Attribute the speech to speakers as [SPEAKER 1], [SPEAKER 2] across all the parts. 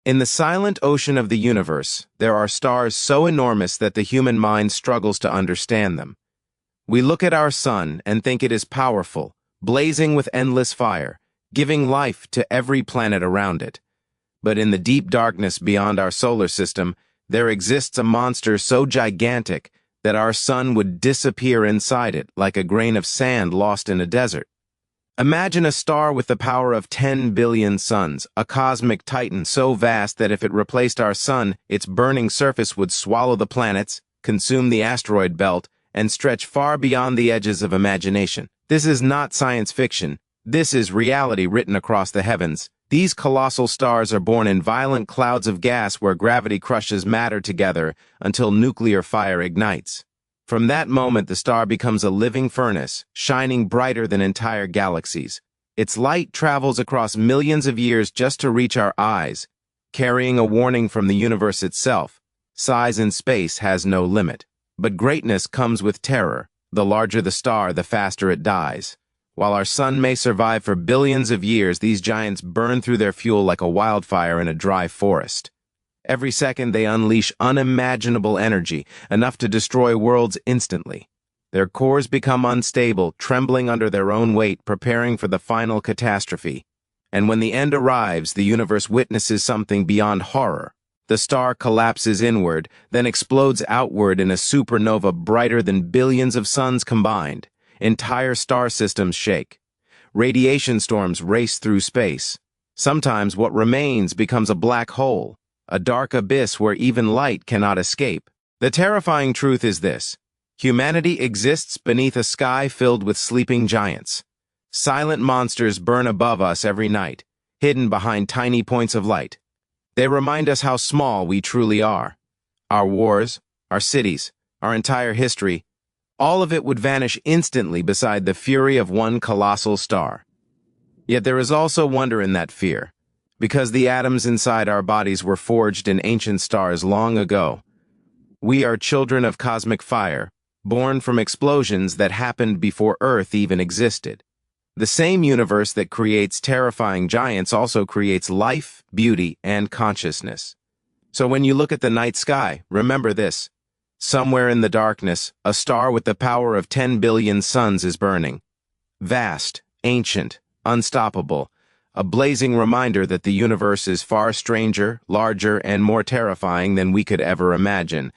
[SPEAKER 1] In the silent ocean of the universe, there are stars so enormous that the human mind struggles to understand them. We look at our sun and think it is powerful, blazing with endless fire, giving life to every planet around it. But in the deep darkness beyond our solar system, there exists a monster so gigantic that our sun would disappear inside it like a grain of sand lost in a desert. Imagine a star with the power of 10 billion suns, a cosmic titan so vast that if it replaced our sun, its burning surface would swallow the planets, consume the asteroid belt, and stretch far beyond the edges of imagination. This is not science fiction. This is reality written across the heavens. These colossal stars are born in violent clouds of gas where gravity crushes matter together until nuclear fire ignites. From that moment, the star becomes a living furnace, shining brighter than entire galaxies. Its light travels across millions of years just to reach our eyes, carrying a warning from the universe itself. Size in space has no limit. But greatness comes with terror. The larger the star, the faster it dies. While our sun may survive for billions of years, these giants burn through their fuel like a wildfire in a dry forest. Every second they unleash unimaginable energy, enough to destroy worlds instantly. Their cores become unstable, trembling under their own weight, preparing for the final catastrophe. And when the end arrives, the universe witnesses something beyond horror. The star collapses inward, then explodes outward in a supernova brighter than billions of suns combined. Entire star systems shake. Radiation storms race through space. Sometimes what remains becomes a black hole, a dark abyss where even light cannot escape. The terrifying truth is this: humanity exists beneath a sky filled with sleeping giants. Silent monsters burn above us every night, hidden behind tiny points of light. They remind us how small we truly are. Our wars, our cities, our entire history, all of it would vanish instantly beside the fury of one colossal star. Yet there is also wonder in that fear. Because the atoms inside our bodies were forged in ancient stars long ago. We are children of cosmic fire, born from explosions that happened before Earth even existed. The same universe that creates terrifying giants also creates life, beauty, and consciousness. So when you look at the night sky, remember this: somewhere in the darkness, a star with the power of 10 billion suns is burning. Vast, ancient, unstoppable. A blazing reminder that the universe is far stranger, larger, and more terrifying than we could ever imagine.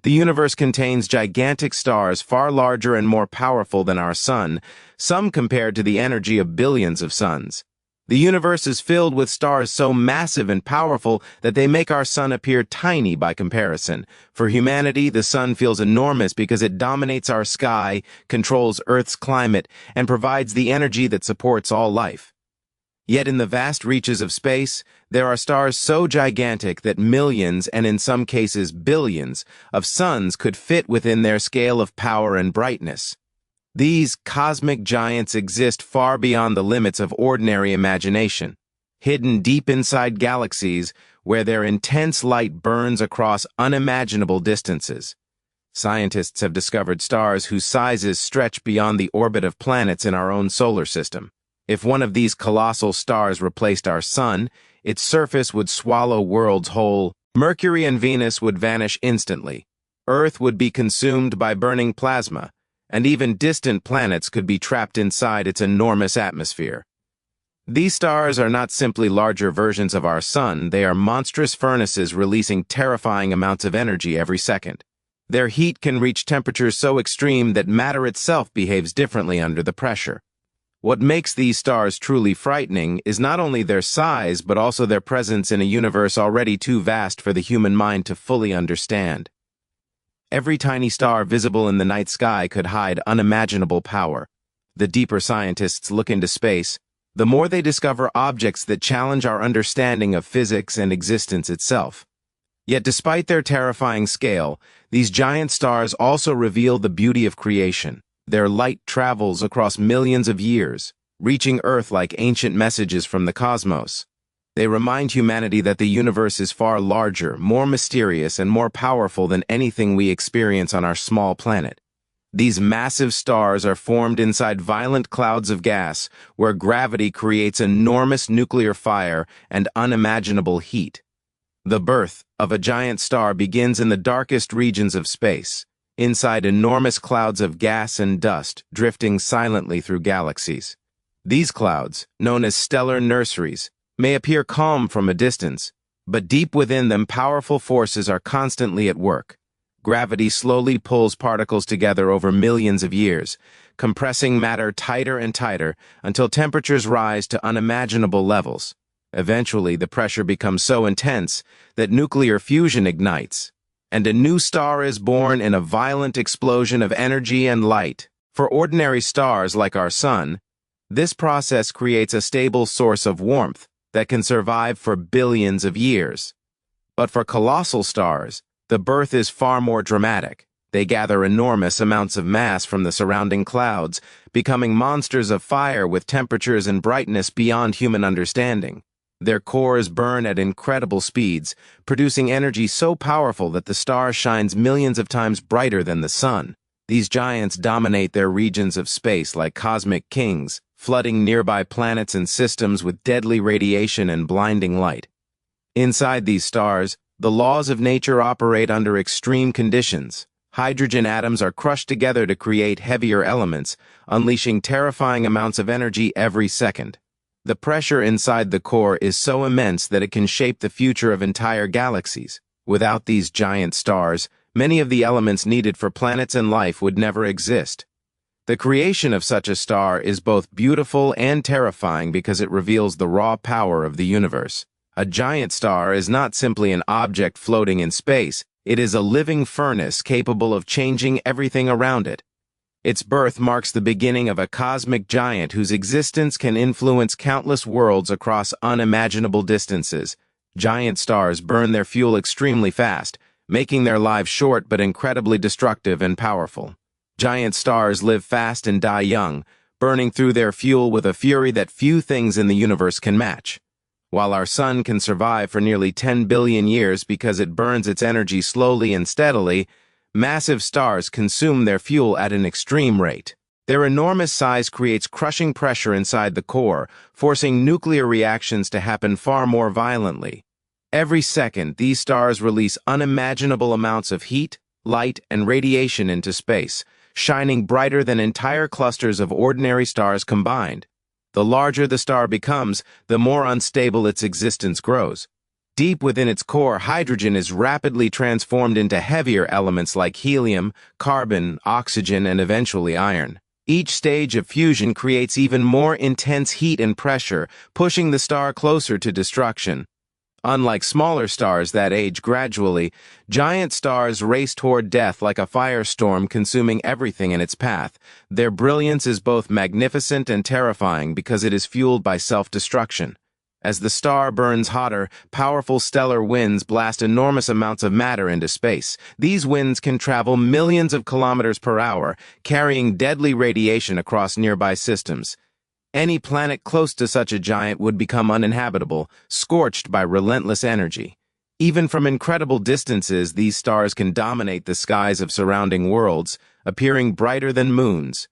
[SPEAKER 1] The universe contains gigantic stars far larger and more powerful than our sun, some compared to the energy of billions of suns. The universe is filled with stars so massive and powerful that they make our sun appear tiny by comparison. For humanity, the sun feels enormous because it dominates our sky, controls Earth's climate, and provides the energy that supports all life. Yet in the vast reaches of space, there are stars so gigantic that millions, and in some cases billions, of suns could fit within their scale of power and brightness. These cosmic giants exist far beyond the limits of ordinary imagination, hidden deep inside galaxies where their intense light burns across unimaginable distances. Scientists have discovered stars whose sizes stretch beyond the orbit of planets in our own solar system. If one of these colossal stars replaced our sun, its surface would swallow worlds whole. Mercury and Venus would vanish instantly. Earth would be consumed by burning plasma, and even distant planets could be trapped inside its enormous atmosphere. These stars are not simply larger versions of our sun, they are monstrous furnaces releasing terrifying amounts of energy every second. Their heat can reach temperatures so extreme that matter itself behaves differently under the pressure. What makes these stars truly frightening is not only their size, but also their presence in a universe already too vast for the human mind to fully understand. Every tiny star visible in the night sky could hide unimaginable power. The deeper scientists look into space, the more they discover objects that challenge our understanding of physics and existence itself. Yet despite their terrifying scale, these giant stars also reveal the beauty of creation. Their light travels across millions of years, reaching Earth like ancient messages from the cosmos. They remind humanity that the universe is far larger, more mysterious, and more powerful than anything we experience on our small planet. These massive stars are formed inside violent clouds of gas, where gravity creates enormous nuclear fire and unimaginable heat. The birth of a giant star begins in the darkest regions of space, inside enormous clouds of gas and dust drifting silently through galaxies. These clouds, known as stellar nurseries, may appear calm from a distance, but deep within them powerful forces are constantly at work. Gravity slowly pulls particles together over millions of years, compressing matter tighter and tighter until temperatures rise to unimaginable levels. Eventually, the pressure becomes so intense that nuclear fusion ignites, and a new star is born in a violent explosion of energy and light. For ordinary stars like our Sun, this process creates a stable source of warmth that can survive for billions of years. But for colossal stars, the birth is far more dramatic. They gather enormous amounts of mass from the surrounding clouds, becoming monsters of fire with temperatures and brightness beyond human understanding. Their cores burn at incredible speeds, producing energy so powerful that the star shines millions of times brighter than the sun. These giants dominate their regions of space like cosmic kings, flooding nearby planets and systems with deadly radiation and blinding light. Inside these stars, the laws of nature operate under extreme conditions. Hydrogen atoms are crushed together to create heavier elements, unleashing terrifying amounts of energy every second. The pressure inside the core is so immense that it can shape the future of entire galaxies. Without these giant stars, many of the elements needed for planets and life would never exist. The creation of such a star is both beautiful and terrifying because it reveals the raw power of the universe. A giant star is not simply an object floating in space, it is a living furnace capable of changing everything around it. Its birth marks the beginning of a cosmic giant whose existence can influence countless worlds across unimaginable distances. Giant stars burn their fuel extremely fast, making their lives short but incredibly destructive and powerful. Giant stars live fast and die young, burning through their fuel with a fury that few things in the universe can match. While our sun can survive for nearly 10 billion years because it burns its energy slowly and steadily, massive stars consume their fuel at an extreme rate. Their enormous size creates crushing pressure inside the core, forcing nuclear reactions to happen far more violently. Every second, these stars release unimaginable amounts of heat, light, and radiation into space, shining brighter than entire clusters of ordinary stars combined. The larger the star becomes, the more unstable its existence grows. Deep within its core, hydrogen is rapidly transformed into heavier elements like helium, carbon, oxygen, and eventually iron. Each stage of fusion creates even more intense heat and pressure, pushing the star closer to destruction. Unlike smaller stars that age gradually, giant stars race toward death like a firestorm, consuming everything in its path. Their brilliance is both magnificent and terrifying because it is fueled by self-destruction. As the star burns hotter, powerful stellar winds blast enormous amounts of matter into space. These winds can travel millions of kilometers per hour, carrying deadly radiation across nearby systems. Any planet close to such a giant would become uninhabitable, scorched by relentless energy. Even from incredible distances, these stars can dominate the skies of surrounding worlds, appearing brighter than moons.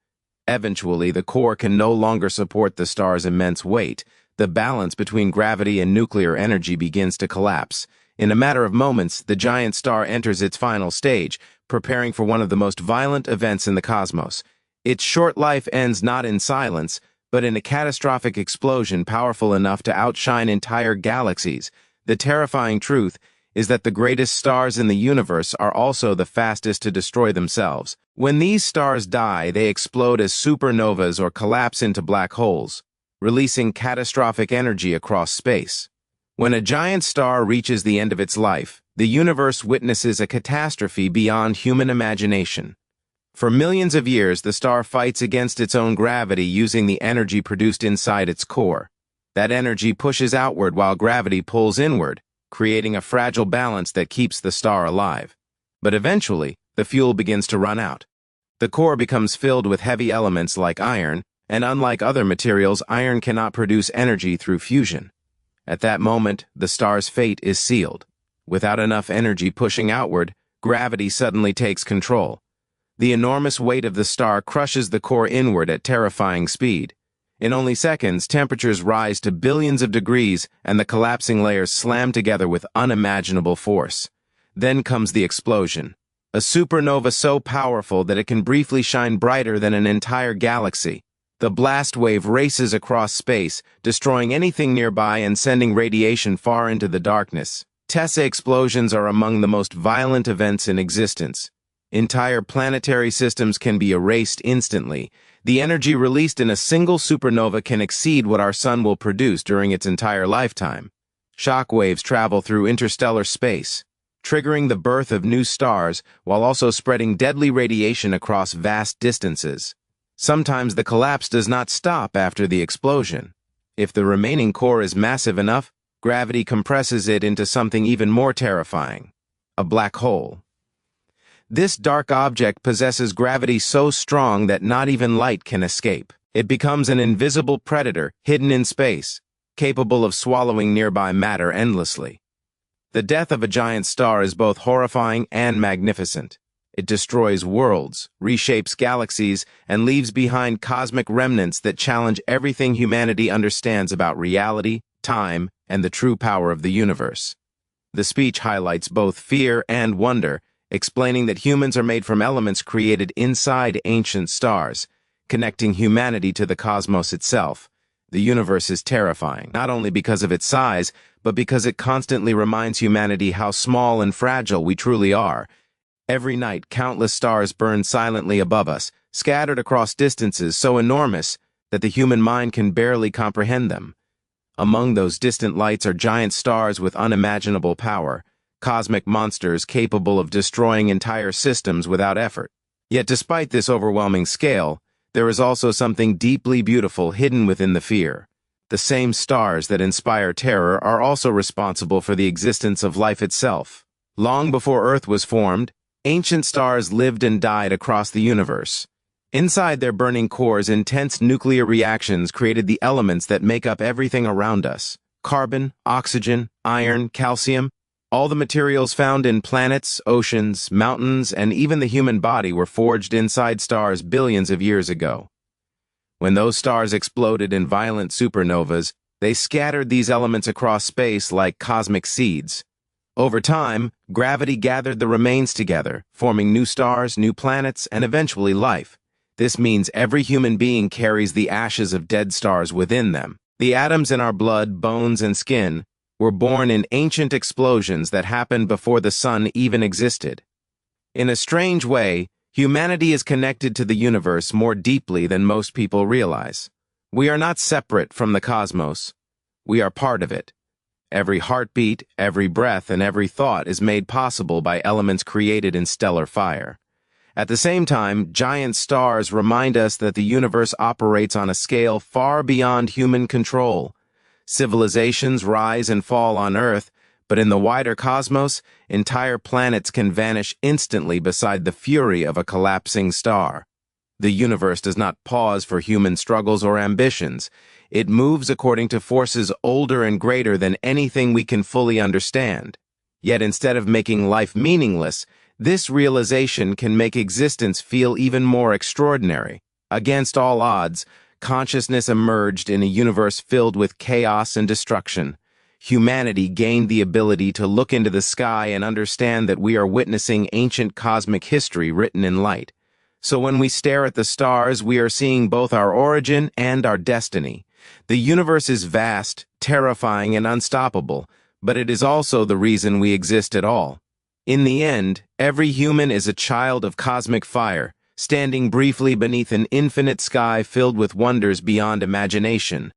[SPEAKER 1] Eventually, the core can no longer support the star's immense weight. The balance between gravity and nuclear energy begins to collapse. In a matter of moments, the giant star enters its final stage, preparing for one of the most violent events in the cosmos. Its short life ends not in silence, but in a catastrophic explosion powerful enough to outshine entire galaxies. The terrifying truth is that the greatest stars in the universe are also the fastest to destroy themselves. When these stars die, they explode as supernovas or collapse into black holes, releasing catastrophic energy across space. When a giant star reaches the end of its life, the universe witnesses a catastrophe beyond human imagination. For millions of years, the star fights against its own gravity using the energy produced inside its core. That energy pushes outward while gravity pulls inward, creating a fragile balance that keeps the star alive. But eventually, the fuel begins to run out. The core becomes filled with heavy elements like iron, and unlike other materials, iron cannot produce energy through fusion. At that moment, the star's fate is sealed. Without enough energy pushing outward, gravity suddenly takes control. The enormous weight of the star crushes the core inward at terrifying speed. In only seconds, temperatures rise to billions of degrees and the collapsing layers slam together with unimaginable force. Then comes the explosion. A supernova so powerful that it can briefly shine brighter than an entire galaxy. The blast wave races across space, destroying anything nearby and sending radiation far into the darkness. Tesla explosions are among the most violent events in existence. Entire planetary systems can be erased instantly. The energy released in a single supernova can exceed what our sun will produce during its entire lifetime. Shock waves travel through interstellar space, triggering the birth of new stars while also spreading deadly radiation across vast distances. Sometimes the collapse does not stop after the explosion. If the remaining core is massive enough, gravity compresses it into something even more terrifying: a black hole. This dark object possesses gravity so strong that not even light can escape. It becomes an invisible predator hidden in space, capable of swallowing nearby matter endlessly. The death of a giant star is both horrifying and magnificent. It destroys worlds, reshapes galaxies, and leaves behind cosmic remnants that challenge everything humanity understands about reality, time, and the true power of the universe. The speech highlights both fear and wonder, explaining that humans are made from elements created inside ancient stars, connecting humanity to the cosmos itself. The universe is terrifying, not only because of its size, but because it constantly reminds humanity how small and fragile we truly are. Every night, countless stars burn silently above us, scattered across distances so enormous that the human mind can barely comprehend them. Among those distant lights are giant stars with unimaginable power, cosmic monsters capable of destroying entire systems without effort. Yet despite this overwhelming scale, there is also something deeply beautiful hidden within the fear. The same stars that inspire terror are also responsible for the existence of life itself. Long before Earth was formed, ancient stars lived and died across the universe. Inside their burning cores, intense nuclear reactions created the elements that make up everything around us: carbon, oxygen, iron, calcium. All the materials found in planets, oceans, mountains, and even the human body were forged inside stars billions of years ago. When those stars exploded in violent supernovas, they scattered these elements across space like cosmic seeds. Over time, gravity gathered the remains together, forming new stars, new planets, and eventually life. This means every human being carries the ashes of dead stars within them. The atoms in our blood, bones, and skin were born in ancient explosions that happened before the sun even existed. In a strange way, humanity is connected to the universe more deeply than most people realize. We are not separate from the cosmos. We are part of it. Every heartbeat, every breath, and every thought is made possible by elements created in stellar fire. At the same time, giant stars remind us that the universe operates on a scale far beyond human control. Civilizations rise and fall on Earth, but in the wider cosmos, entire planets can vanish instantly beside the fury of a collapsing star. The universe does not pause for human struggles or ambitions. It moves according to forces older and greater than anything we can fully understand. Yet instead of making life meaningless, this realization can make existence feel even more extraordinary. Against all odds, consciousness emerged in a universe filled with chaos and destruction. Humanity gained the ability to look into the sky and understand that we are witnessing ancient cosmic history written in light. So when we stare at the stars, we are seeing both our origin and our destiny. The universe is vast, terrifying, and unstoppable, but it is also the reason we exist at all. In the end, every human is a child of cosmic fire, standing briefly beneath an infinite sky filled with wonders beyond imagination.